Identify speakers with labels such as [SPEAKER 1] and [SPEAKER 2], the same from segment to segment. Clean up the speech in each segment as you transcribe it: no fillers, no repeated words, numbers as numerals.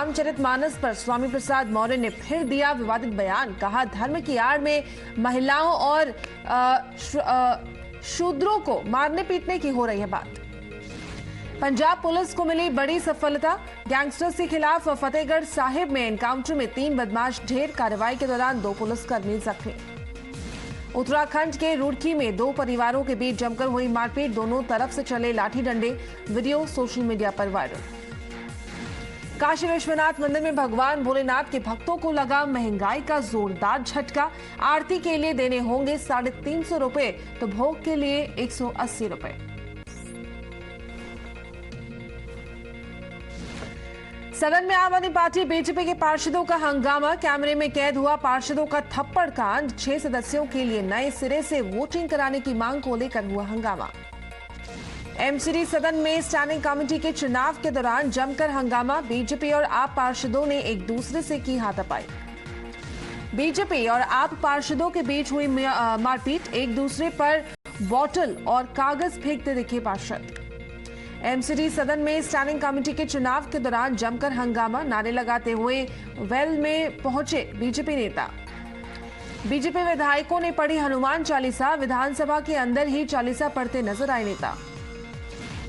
[SPEAKER 1] रामचरितमानस पर स्वामी प्रसाद मौर्य ने फिर दिया विवादित बयान। कहा, धर्म की आड़ में महिलाओं और शूद्रों को मारने पीटने की हो रही है बात। पंजाब पुलिस को मिली बड़ी सफलता। गैंगस्टर्स के खिलाफ फतेहगढ़ साहिब में एनकाउंटर में 3 बदमाश ढेर। कार्रवाई के दौरान 2 पुलिसकर्मी जख्मी। उत्तराखंड के रुड़की में 2 परिवारों के बीच जमकर हुई मारपीट। दोनों तरफ से चले लाठी डंडे। वीडियो सोशल मीडिया पर वायरल। काशी विश्वनाथ मंदिर में भगवान भोलेनाथ के भक्तों को लगा महंगाई का जोरदार झटका। आरती के लिए देने होंगे 350 रुपए तो भोग के लिए 180 रुपए। सदन में आम आदमी पार्टी बीजेपी के पार्षदों का हंगामा। कैमरे में कैद हुआ पार्षदों का थप्पड़ कांड। 6 सदस्यों के लिए नए सिरे से वोटिंग कराने की मांग को लेकर हुआ हंगामा। एमसीडी सदन में स्टैंडिंग कमेटी के चुनाव के दौरान जमकर हंगामा। बीजेपी और आप पार्षदों ने एक दूसरे से की हाथापाई। बीजेपी और आप पार्षदों के बीच हुई मारपीट। एक दूसरे पर बॉटल और कागज फेंकते दिखे पार्षद। एमसीडी सदन में स्टैंडिंग कमेटी के चुनाव के दौरान जमकर हंगामा। नारे लगाते हुए वेल में पहुंचे बीजेपी नेता। बीजेपी विधायकों ने पढ़ी हनुमान चालीसा। विधानसभा के अंदर ही चालीसा पढ़ते नजर आए नेता।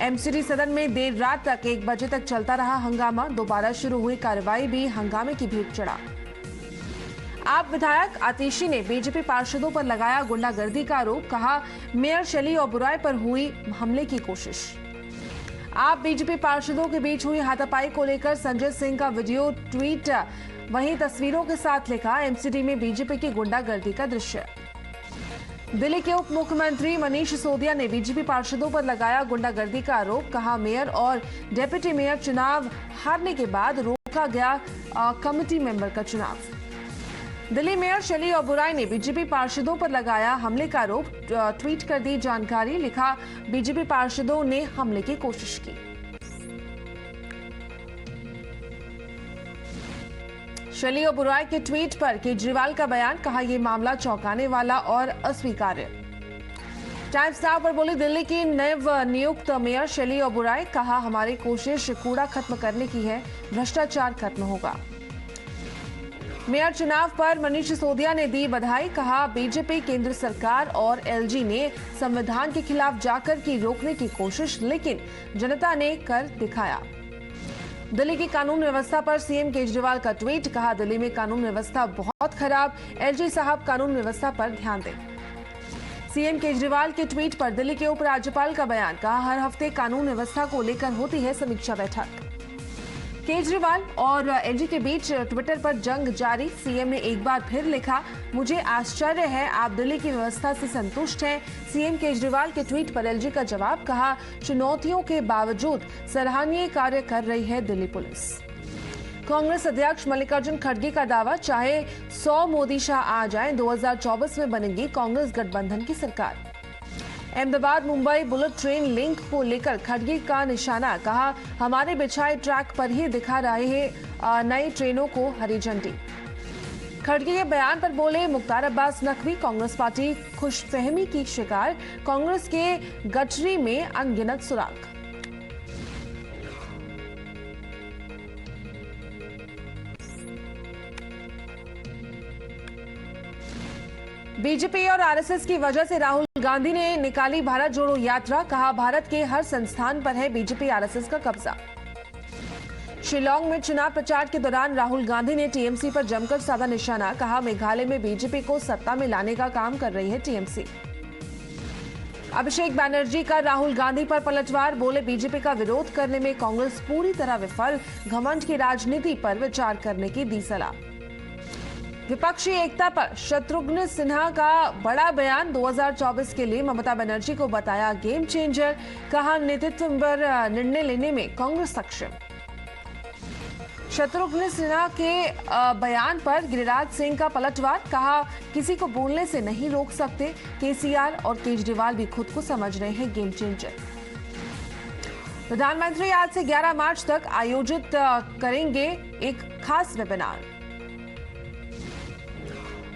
[SPEAKER 1] एमसीडी सदन में देर रात तक 1 बजे तक चलता रहा हंगामा। दोबारा शुरू हुई कार्रवाई भी हंगामे की भीड़ चढ़ा। आप विधायक आतिशी ने बीजेपी पार्षदों पर लगाया गुंडागर्दी का आरोप। कहा, मेयर शैली ओबेरॉय पर हुई हमले की कोशिश। आप बीजेपी पार्षदों के बीच हुई हाथापाई को लेकर संजय सिंह का वीडियो ट्वीट। वहीं तस्वीरों के साथ लिखा, एमसीडी में बीजेपी की गुंडागर्दी का दृश्य। दिल्ली के उप मुख्यमंत्री मनीष सिसोदिया ने बीजेपी पार्षदों पर लगाया गुंडागर्दी का आरोप। कहा, मेयर और डिप्टी मेयर चुनाव हारने के बाद रोका गया कमेटी मेंबर का चुनाव। दिल्ली मेयर शैली ओबेरॉय ने बीजेपी पार्षदों पर लगाया हमले का आरोप। ट्वीट कर दी जानकारी। लिखा, बीजेपी पार्षदों ने हमले की कोशिश की। शैली ओबेरॉय के ट्वीट पर केजरीवाल का बयान। कहा, यह मामला चौंकाने वाला और अस्वीकार्य। टाइम्स नाउ पर बोली दिल्ली की नव नियुक्त मेयर शैली ओबेरॉय। कहा, हमारी कोशिश कूड़ा खत्म करने की है, भ्रष्टाचार खत्म होगा। मेयर चुनाव पर मनीष सिसोदिया ने दी बधाई। कहा, बीजेपी, केंद्र सरकार और एलजी ने संविधान के खिलाफ जाकर की रोकने की कोशिश, लेकिन जनता ने कर दिखाया। दिल्ली की कानून व्यवस्था पर सीएम केजरीवाल का ट्वीट। कहा, दिल्ली में कानून व्यवस्था बहुत खराब, एलजी साहब कानून व्यवस्था पर ध्यान दें। सीएम केजरीवाल के ट्वीट पर दिल्ली के उपराज्यपाल का बयान। कहा, हर हफ्ते कानून व्यवस्था को लेकर होती है समीक्षा बैठक। केजरीवाल और एलजी के बीच ट्विटर पर जंग जारी। सीएम ने एक बार फिर लिखा, मुझे आश्चर्य है आप दिल्ली की व्यवस्था से संतुष्ट हैं। सीएम केजरीवाल के ट्वीट पर एलजी का जवाब। कहा, चुनौतियों के बावजूद सराहनीय कार्य कर रही है दिल्ली पुलिस। कांग्रेस अध्यक्ष मल्लिकार्जुन खड़गे का दावा, चाहे 100 मोदी शाह आ जाएं, 2024 में बनेगी कांग्रेस गठबंधन की सरकार। Ahmedabad Mumbai bullet train link को लेकर खड़गे का निशाना। कहा, हमारे बिछाए ट्रैक पर ही दिखा रहे हैं नई ट्रेनों को हरी झंडी। खड़गे के बयान पर बोले मुख्तार अब्बास नकवी। कांग्रेस पार्टी खुशफहमी की शिकार। कांग्रेस के गठरी में अनगिनत सुराग। बीजेपी और आरएसएस की वजह से राहुल गांधी ने निकाली भारत जोड़ो यात्रा। कहा, भारत के हर संस्थान पर है बीजेपी आरएसएस का कब्जा। शिलांग में चुनाव प्रचार के दौरान राहुल गांधी ने टीएमसी पर जमकर साधा निशाना। कहा, मेघालय में बीजेपी को सत्ता में लाने का काम कर रही है टीएमसी। अभिषेक बैनर्जी का राहुल गांधी पर पलटवार। बोले, बीजेपी का विरोध करने में कांग्रेस पूरी तरह विफल। घमंड की राजनीति पर विचार करने की दी सलाह। विपक्षी एकता पर शत्रुघ्न सिन्हा का बड़ा बयान। 2024 के लिए ममता बनर्जी को बताया गेम चेंजर। कहा, नेतृत्व पर निर्णय लेने में कांग्रेस सक्षम। शत्रुघ्न सिन्हा के बयान पर गिरिराज सिंह का पलटवार। कहा, किसी को बोलने से नहीं रोक सकते। केसीआर और केजरीवाल भी खुद को समझ रहे हैं गेम चेंजर। प्रधानमंत्री आज से 11 मार्च तक आयोजित करेंगे एक खास वेबिनार।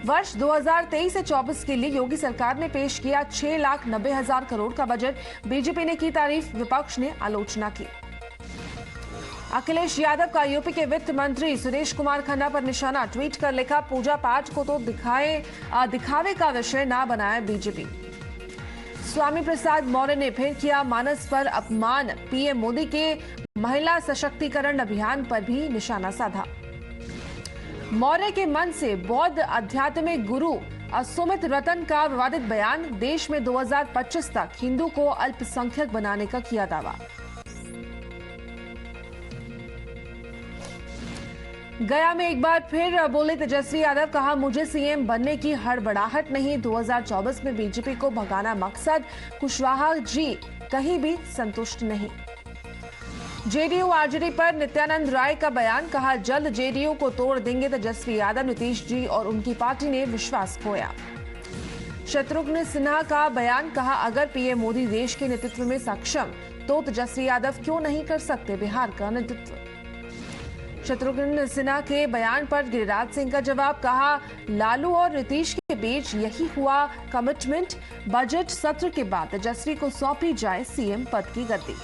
[SPEAKER 1] वर्ष 2023 से 24 के लिए योगी सरकार ने पेश किया 6,90,000 करोड़ का बजट। बीजेपी ने की तारीफ, विपक्ष ने आलोचना की। अखिलेश यादव का यूपी के वित्त मंत्री सुरेश कुमार खन्ना पर निशाना, ट्वीट कर लिखा, पूजा पाठ को तो दिखावे का विषय ना बनाए बीजेपी। स्वामी प्रसाद मौर्य ने फिर किया मानस पर अपमान, पीएम मोदी के महिला सशक्तिकरण अभियान पर भी निशाना साधा। मौर्य के मन से बौद्ध आध्यात्मिक गुरु सुमित रतन का विवादित बयान, देश में 2025 तक हिंदू को अल्पसंख्यक बनाने का किया दावा। गया में एक बार फिर बोले तेजस्वी यादव, कहा मुझे सीएम बनने की हड़बड़ाहट नहीं, 2024 में बीजेपी को भगाना मकसद, कुशवाहा जी कहीं भी संतुष्ट नहीं। जेडीयू आरजेडी पर नित्यानंद राय का बयान, कहा जल्द जेडीयू को तोड़ देंगे तेजस्वी यादव, नीतीश जी और उनकी पार्टी ने विश्वास खोया। शत्रुघ्न सिन्हा का बयान, कहा अगर पीएम मोदी देश के नेतृत्व में सक्षम तो तेजस्वी यादव क्यों नहीं कर सकते बिहार का नेतृत्व। शत्रुघ्न सिन्हा के बयान पर गिरिराज सिंह का जवाब, कहा लालू और नीतीश के बीच यही हुआ कमिटमेंट, बजट सत्र के बाद तेजस्वी को सौंपी जाए सीएम पद की गद्दी।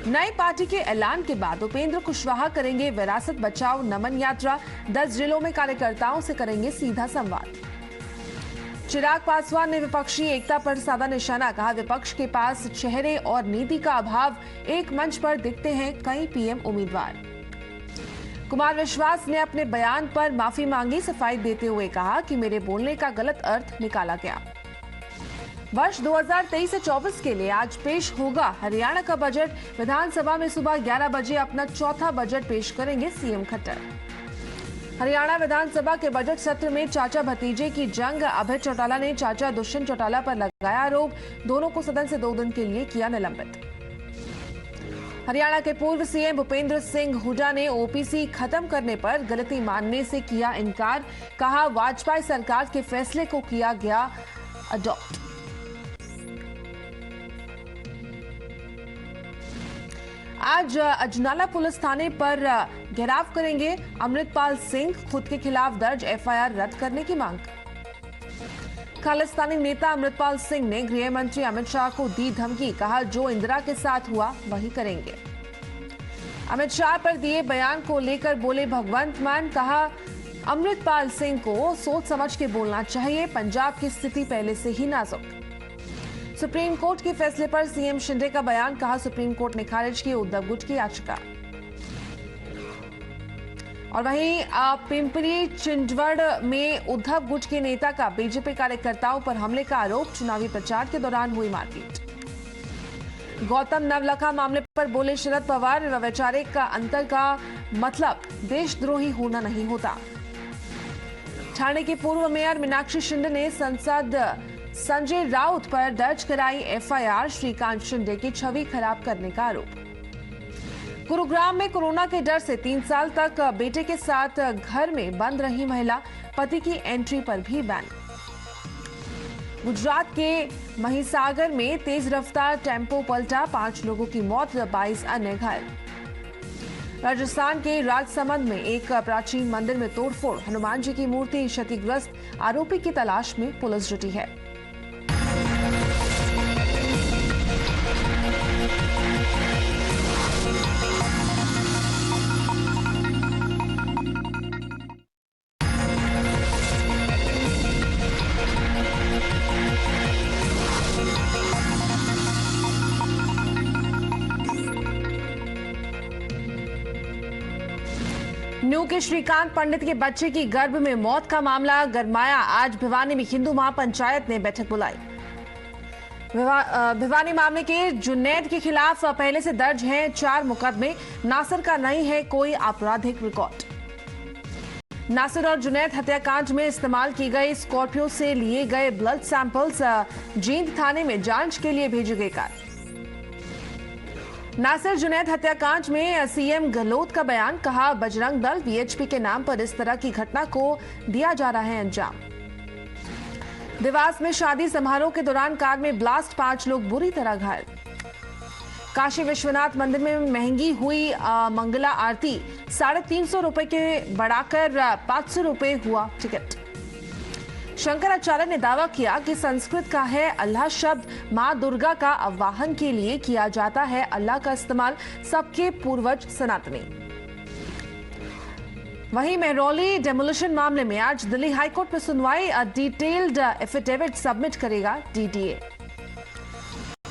[SPEAKER 1] नई पार्टी के ऐलान के बाद उपेंद्र कुशवाहा करेंगे विरासत बचाओ नमन यात्रा, 10 जिलों में कार्यकर्ताओं से करेंगे सीधा संवाद। चिराग पासवान ने विपक्षी एकता पर साधा निशाना, कहा विपक्ष के पास चेहरे और नीति का अभाव, एक मंच पर दिखते हैं कई पीएम उम्मीदवार। कुमार विश्वास ने अपने बयान पर माफी मांगी, सफाई देते हुए कहा कि मेरे बोलने का गलत अर्थ निकाला गया। वर्ष 2023 से 24 के लिए आज पेश होगा हरियाणा का बजट, विधानसभा में सुबह 11 बजे अपना चौथा बजट पेश करेंगे सीएम खट्टर। हरियाणा विधानसभा के बजट सत्र में चाचा भतीजे की जंग, अभय चौटाला ने चाचा दुष्यंत चौटाला पर लगाया आरोप, दोनों को सदन से 2 दिन के लिए किया निलंबित। हरियाणा के पूर्व सीएम भूपेंद्र सिंह हुड्डा ने ओबीसी खत्म करने पर गलती मानने से किया इनकार, कहा वाजपेयी सरकार के फैसले को किया गया अडॉप्ट। आज अजनाला पुलिस थाने पर घेराव करेंगे अमृतपाल सिंह, खुद के खिलाफ दर्ज एफआईआर रद्द करने की मांग। खालिस्तानी नेता अमृतपाल सिंह ने गृह मंत्री अमित शाह को दी धमकी, कहा जो इंदिरा के साथ हुआ वही करेंगे। अमित शाह पर दिए बयान को लेकर बोले भगवंत मान, कहा अमृतपाल सिंह को सोच समझ के बोलना चाहिए, पंजाब की स्थिति पहले से ही नाजुक। सुप्रीम कोर्ट के फैसले पर सीएम शिंदे का बयान, कहा सुप्रीम कोर्ट ने खारिज की उद्धव गुट की याचिका। और वहीं पिंपरी चिंचवड़ में उद्धव गुट के नेता का बीजेपी कार्यकर्ताओं पर हमले का आरोप, चुनावी प्रचार के दौरान हुई मारपीट। गौतम नवलखा मामले पर बोले शरद पवार, वैचारिक का अंतर का मतलब देशद्रोही होना नहीं होता। ठाणे की पूर्व मेयर मीनाक्षी शिंदे ने सांसद संजय राउत पर दर्ज कराई एफआईआर, श्रीकांत शिंदे की छवि खराब करने का आरोप। गुरुग्राम में कोरोना के डर से 3 साल तक बेटे के साथ घर में बंद रही महिला, पति की एंट्री पर भी बैन। गुजरात के महिसागर में तेज रफ्तार टेम्पो पलटा, 5 लोगों की मौत, 22 अन्य घायल। राजस्थान के राजसमंद में एक प्राचीन मंदिर में तोड़फोड़, हनुमान जी की मूर्ति क्षतिग्रस्त, आरोपी की तलाश में पुलिस जुटी है। न्यू के श्रीकांत पंडित के बच्चे की गर्भ में मौत का मामला गरमाया, आज भिवानी में हिंदू महापंचायत ने बैठक बुलाई। भिवानी मामले के जुनैद के खिलाफ पहले से दर्ज हैं 4 मुकदमे, नासिर का नहीं है कोई आपराधिक रिकॉर्ड। नासिर और जुनैद हत्याकांड में इस्तेमाल की गई स्कॉर्पियो से लिए गए ब्लड सैंपल्स जींद थाने में जांच के लिए भेजे गए। नासिर जुनैद हत्याकांड में सीएम गहलोत का बयान, कहा बजरंग दल वीएचपी के नाम पर इस तरह की घटना को दिया जा रहा है अंजाम। देवास में शादी समारोह के दौरान कार में ब्लास्ट, 5 लोग बुरी तरह घायल। काशी विश्वनाथ मंदिर में महंगी हुई मंगला आरती, 350 रुपए के बढ़ाकर 500 रुपए हुआ टिकट। शंकराचार्य ने दावा किया कि संस्कृत का है अल्लाह शब्द मां दुर्गा का आवाहन के लिए किया जाता है। अल्लाह का इस्तेमाल सबके पूर्वज सनातनी। वहीं महरौली डेमोलिशन मामले में आज दिल्ली हाईकोर्ट में सुनवाई। डिटेल्ड एफिडेविट सबमिट करेगा डीडीए।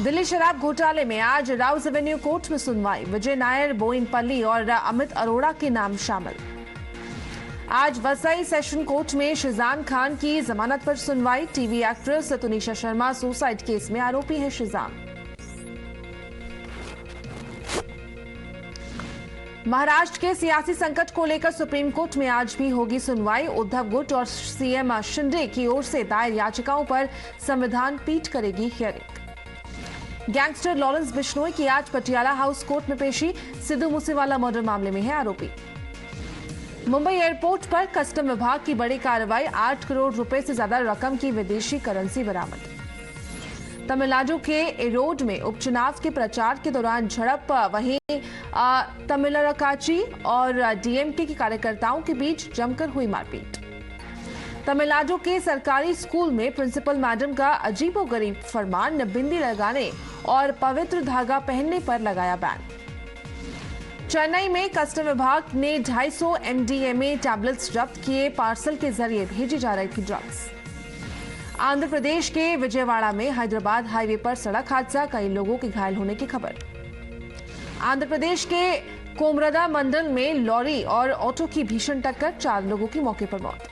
[SPEAKER 1] दिल्ली शराब घोटाले में आज राउज एवेन्यू कोर्ट में सुनवाई। विजय नायर, बोइनपल्ली और अमित अरोड़ा के नाम शामिल। आज वसई सेशन कोर्ट में शिजान खान की जमानत पर सुनवाई। TV actress Tunisha Sharma suicide case में आरोपी है शिजान। महाराष्ट्र के सियासी संकट को लेकर सुप्रीम कोर्ट में आज भी होगी सुनवाई। उद्धव गुट और सीएम शिंदे की ओर से दायर याचिकाओं पर संविधान पीठ करेगी हियरिंग। गैंगस्टर लॉरेंस बिश्नोई की आज पटियाला हाउस कोर्ट में पेशी। सिद्धू मूसेवाला मर्डर मामले में है आरोपी। मुंबई एयरपोर्ट पर कस्टम विभाग की बड़ी कार्रवाई। 8 करोड़ रुपए से ज्यादा रकम की विदेशी करेंसी बरामद। तमिलनाडु के एरोड में उपचुनाव के प्रचार के दौरान झड़प। वहीं तमिलनाडु और डीएमके के कार्यकर्ताओं के बीच जमकर हुई मारपीट। तमिलनाडु के सरकारी स्कूल में प्रिंसिपल मैडम का अजीबोगरीब फरमान। बिंदी लगाने और पवित्र धागा पहनने पर लगाया बैन। चेन्नई में कस्टम विभाग ने 250 एमडीएमए टैबलेट्स जब्त किए। पार्सल के जरिए भेजी जा रही थी ड्रग्स। आंध्र प्रदेश के विजयवाड़ा में हैदराबाद हाईवे पर सड़क हादसा। कई लोगों के घायल होने की खबर। आंध्र प्रदेश के कोमरदा मंडल में लॉरी और ऑटो की भीषण टक्कर। 4 लोगों की मौके पर मौत।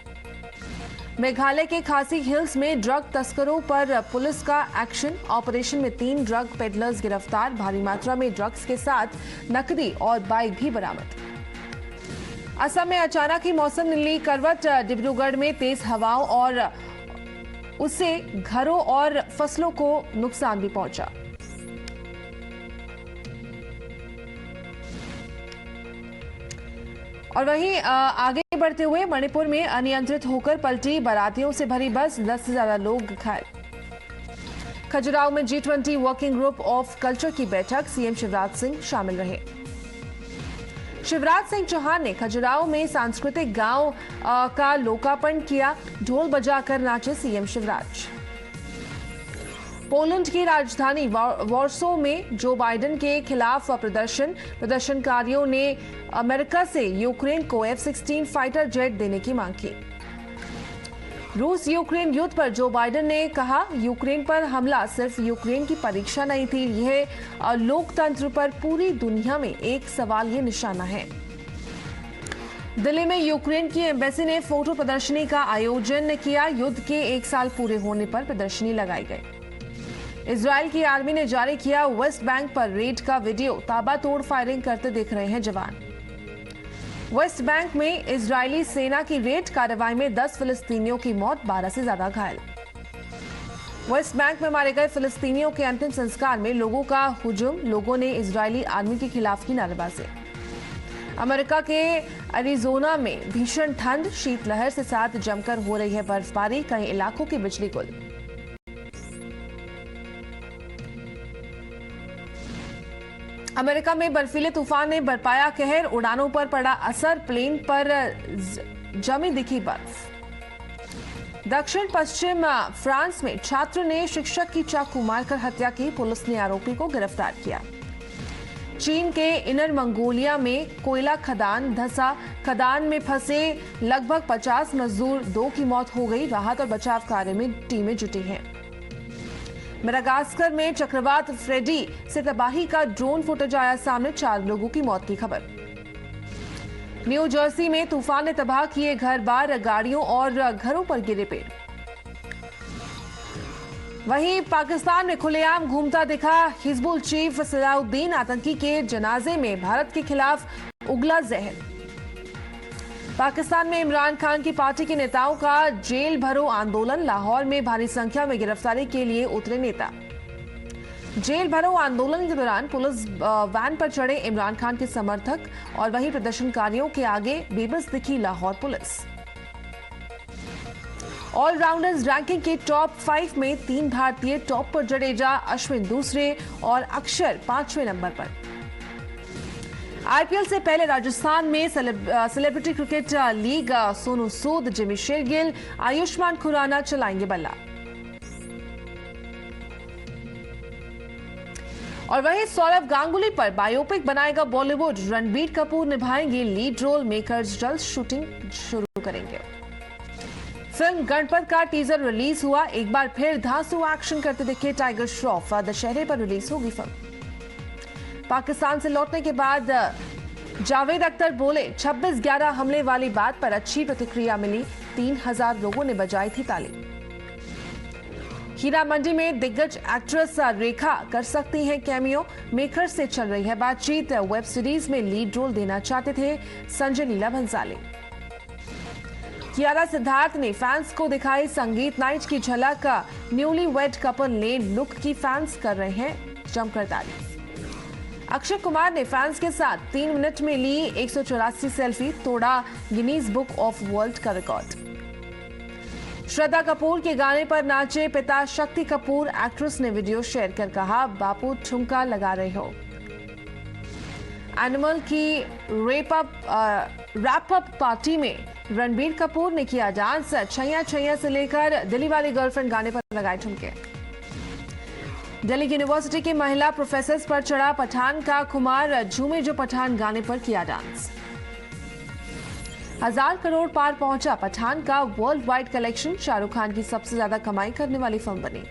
[SPEAKER 1] मेघालय के खासी हिल्स में ड्रग तस्करों पर पुलिस का एक्शन। ऑपरेशन में 3 ड्रग पेडलर्स गिरफ्तार। भारी मात्रा में ड्रग्स के साथ नकदी और बाइक भी बरामद। असम में अचानक ही मौसम ने ली करवट। डिब्रूगढ़ में तेज हवाओं और उससे घरों और फसलों को नुकसान भी पहुंचा। और वहीं आगे बढ़ते हुए मणिपुर में अनियंत्रित होकर पलटी बारातियों से भरी बस। 10 से ज्यादा लोग घायल। खजुराहो में G20 working group of culture की बैठक। सीएम शिवराज सिंह शामिल रहे। शिवराज सिंह चौहान ने खजुराहो में सांस्कृतिक गांव का लोकार्पण किया। ढोल बजाकर नाचे सीएम शिवराज। पोलैंड की राजधानी वॉर्सो में जो बाइडेन के खिलाफ प्रदर्शनकारियों ने अमेरिका से यूक्रेन को F-16 फाइटर जेट देने की मांग की। रूस यूक्रेन युद्ध पर जो बाइडेन ने कहा, यूक्रेन पर हमला सिर्फ यूक्रेन की परीक्षा नहीं थी, यह लोकतंत्र पर पूरी दुनिया में एक सवाल ये निशाना है। दिल्ली में यूक्रेन की एम्बेसी ने फोटो प्रदर्शनी का आयोजन किया। युद्ध के 1 साल पूरे होने पर प्रदर्शनी लगाई गई। इजराइल की आर्मी ने जारी किया वेस्ट बैंक पर रेड का वीडियो। ताबड़तोड़ फायरिंग करते दिख रहे हैं जवान। वेस्ट बैंक में इजरायली सेना की रेड कार्रवाई में 10 फिलिस्तीनियों की मौत, 12 से ज्यादा घायल। वेस्ट बैंक में मारे गए फिलिस्तीनियों के अंतिम संस्कार में लोगों का हुजूम। लोगों ने इजरायली आर्मी के खिलाफ की नारेबाजी। अमेरिका के एरिजोना में भीषण ठंड, शीतलहर से साथ जमकर हो रही है बर्फबारी। कई इलाकों की बिजली गुल। अमेरिका में बर्फीले तूफान ने बरपाया कहर। उड़ानों पर पड़ा असर। प्लेन पर जमी दिखी बर्फ। दक्षिण पश्चिम फ्रांस में छात्र ने शिक्षक की चाकू मारकर हत्या की। पुलिस ने आरोपी को गिरफ्तार किया। चीन के इनर मंगोलिया में कोयला खदान धंसा। खदान में फंसे लगभग 50 मजदूर, 2 की मौत हो गई। राहत और बचाव कार्य में टीमें जुटी हैं। मेडागास्कर में चक्रवात फ्रेडी से तबाही का ड्रोन फुटेज आया सामने। 4 लोगों की मौत की खबर। न्यू जर्सी में तूफान ने तबाह किए घर बार, गाड़ियों और घरों पर गिरे पेड़। वहीं पाकिस्तान में खुलेआम घूमता दिखा हिजबुल चीफ सलाउद्दीन। आतंकी के जनाजे में भारत के खिलाफ उगला जहर। पाकिस्तान में इमरान खान की पार्टी के नेताओं का जेल भरो आंदोलन। लाहौर में भारी संख्या में गिरफ्तारी के लिए उतरे नेता। जेल भरो आंदोलन के दौरान पुलिस वैन पर चढ़े इमरान खान के समर्थक और वहीं प्रदर्शनकारियों के आगे बेबस दिखी लाहौर पुलिस। ऑलराउंडर्स रैंकिंग के टॉप 5 में 3 भारतीय। टॉप पर जडेजा, अश्विन दूसरे और अक्षर 5वें नंबर पर। आईपीएल से पहले राजस्थान में celebrity cricket league Sonu Sood, Jimmy Shergill, Ayushman Khurana चलाएंगे बल्ला। और वहीं सौरव गांगुली पर बायोपिक बनाएगा बॉलीवुड, रणबीर कपूर निभाएंगे लीड रोल, मेकर्स जल्द शूटिंग शुरू करेंगे। फिल्म गणपत का टीजर रिलीज हुआ, एक बार फिर धांसू एक्शन करते दिखे टाइगर श्रॉफ। दशहरे पर रिलीज होगी फिल्म। पाकिस्तान से लौटने के बाद जावेद अख्तर बोले, 26/11 हमले वाली बात पर अच्छी प्रतिक्रिया मिली, 3000 लोगों ने बजाई थी ताली। हीरा मंडी में दिग्गज एक्ट्रेस रेखा कर सकती हैं कैमियो, मेकर्स से चल रही है बातचीत। वेब सीरीज में लीड रोल देना चाहते थे संजय लीला भंसाली। कियारा सिद्धार्थ ने फैंस को दिखाई संगीत नाइट की झलक, न्यूली वेड कपल ने लुक की फैंस कर रहे हैं जमकर तारीफ। अक्षय कुमार ने फैंस के साथ 3 मिनट में ली 184 सेल्फी, तोड़ा गिनीज बुक ऑफ वर्ल्ड का रिकॉर्ड। श्रद्धा कपूर के गाने पर नाचे पिता शक्ति कपूर, एक्ट्रेस ने वीडियो शेयर कर कहा, बापू ठुमका लगा रहे हो। एनिमल की रैप अप पार्टी में रणबीर कपूर ने किया डांस, छैया छैया से लेकर दिल्ली वाली गर्लफ्रेंड गाने पर लगाए ठुमके। दिल्ली यूनिवर्सिटी के महिला प्रोफेसर पर चढ़ा पठान का खुमार, झूमे जो पठान गाने पर किया डांस। 1000 करोड़ पार पहुंचा पठान का world wide collection, Shahrukh Khan की सबसे ज्यादा कमाई करने वाली फिल्म बनी।